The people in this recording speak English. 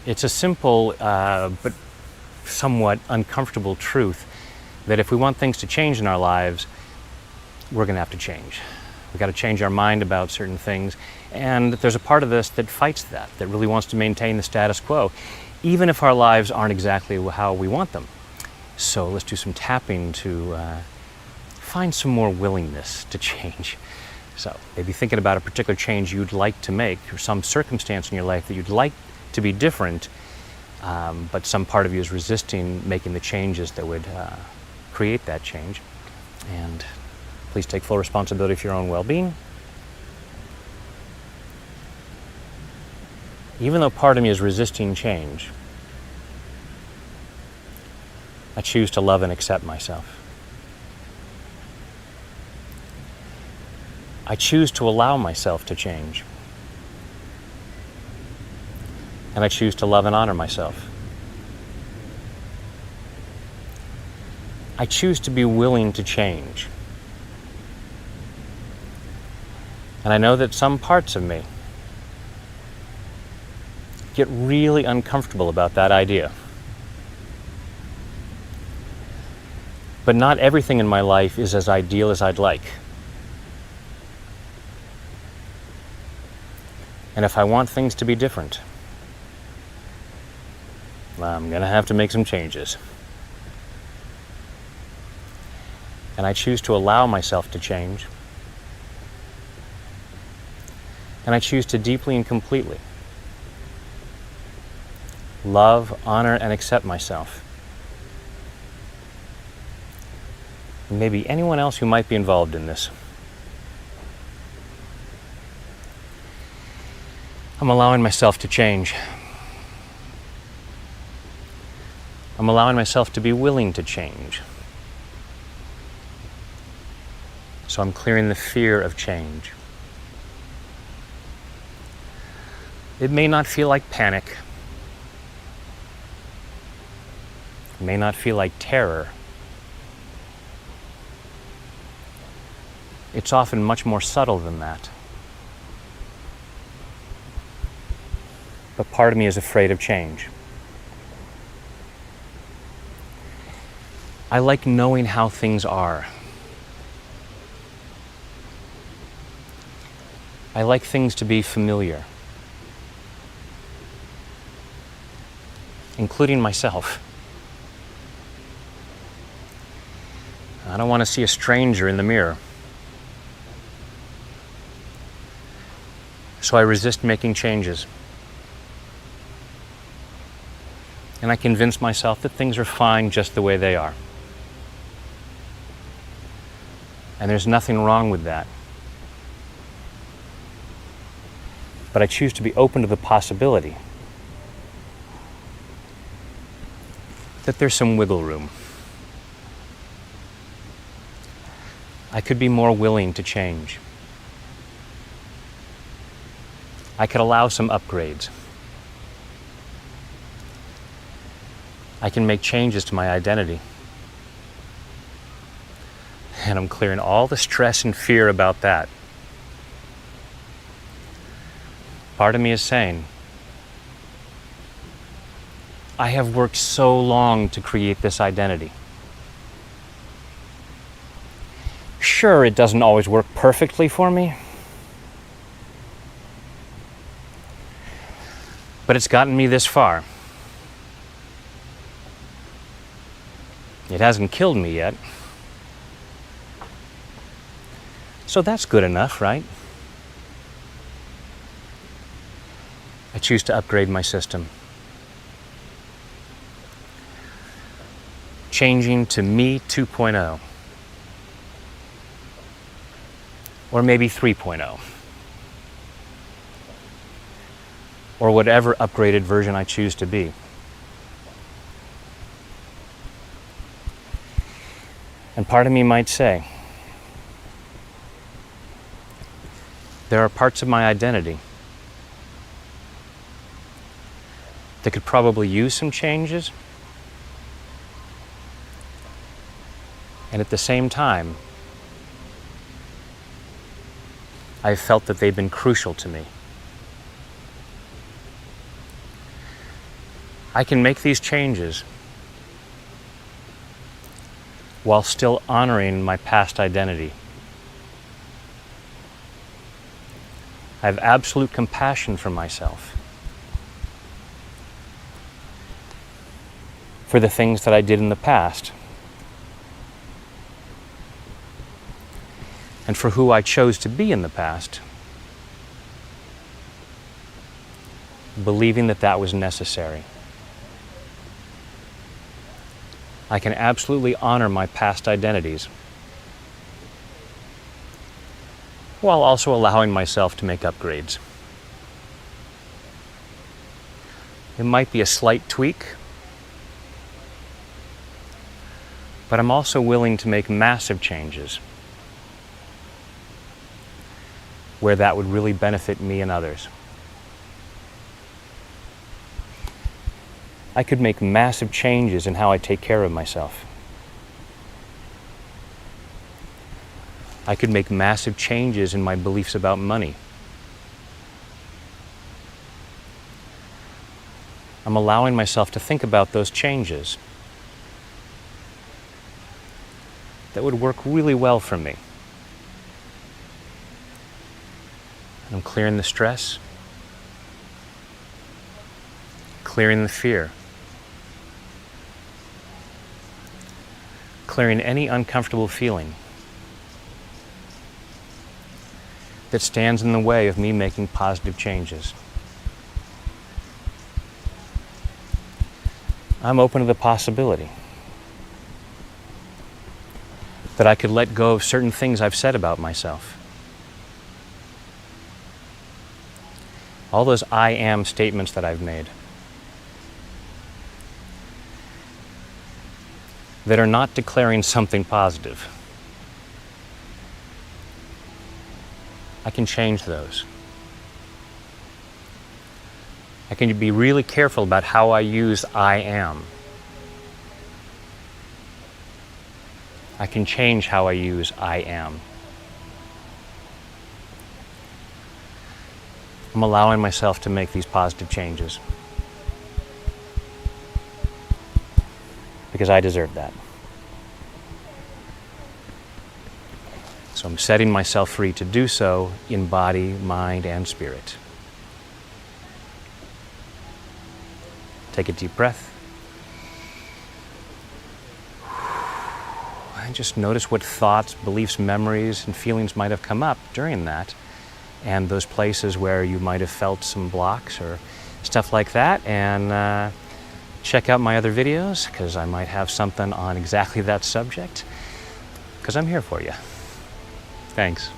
It's a simple but somewhat uncomfortable truth that if we want things to change in our lives, we're going to have to change. We've got to change our mind about certain things, and there's a part of this that fights that really wants to maintain the status quo, even if our lives aren't exactly how we want them. So let's do some tapping to find some more willingness to change. So maybe thinking about a particular change you'd like to make, or some circumstance in your life that you'd like to be different, but some part of you is resisting making the changes that would create that change. And please take full responsibility for your own well-being. Even though part of me is resisting change, I choose to love and accept myself. I choose to allow myself to change. And I choose to love and honor myself. I choose to be willing to change. And I know that some parts of me get really uncomfortable about that idea. But not everything in my life is as ideal as I'd like. And if I want things to be different, I'm going to have to make some changes. And I choose to allow myself to change. And I choose to deeply and completely love, honor, and accept myself. And maybe anyone else who might be involved in this. I'm allowing myself to change. I'm allowing myself to be willing to change. So I'm clearing the fear of change. It may not feel like panic. It may not feel like terror. It's often much more subtle than that. But part of me is afraid of change. I like knowing how things are. I like things to be familiar, including myself. I don't want to see a stranger in the mirror. So I resist making changes. And I convince myself that things are fine just the way they are. And there's nothing wrong with that. But I choose to be open to the possibility that there's some wiggle room. I could be more willing to change. I could allow some upgrades. I can make changes to my identity. And I'm clearing all the stress and fear about that. Part of me is saying, I have worked so long to create this identity. Sure, it doesn't always work perfectly for me, but it's gotten me this far. It hasn't killed me yet. So that's good enough, right? I choose to upgrade my system. Changing to me 2.0. Or maybe 3.0. Or whatever upgraded version I choose to be. And part of me might say, there are parts of my identity that could probably use some changes, and at the same time, I've felt that they've been crucial to me. I can make these changes while still honoring my past identity. I have absolute compassion for myself, for the things that I did in the past, and for who I chose to be in the past, believing that that was necessary. I can absolutely honor my past identities while also allowing myself to make upgrades. It might be a slight tweak, but I'm also willing to make massive changes where that would really benefit me and others. I could make massive changes in how I take care of myself. I could make massive changes in my beliefs about money. I'm allowing myself to think about those changes that would work really well for me. I'm clearing the stress, clearing the fear, clearing any uncomfortable feeling that stands in the way of me making positive changes. I'm open to the possibility that I could let go of certain things I've said about myself. All those I am statements that I've made that are not declaring something positive. I can change those. I can be really careful about how I use I am. I can change how I use I am. I'm allowing myself to make these positive changes because I deserve that. So I'm setting myself free to do so in body, mind, and spirit. Take a deep breath. And just notice what thoughts, beliefs, memories, and feelings might have come up during that. And those places where you might have felt some blocks or stuff like that. And check out my other videos, because I might have something on exactly that subject, because I'm here for you. Thanks.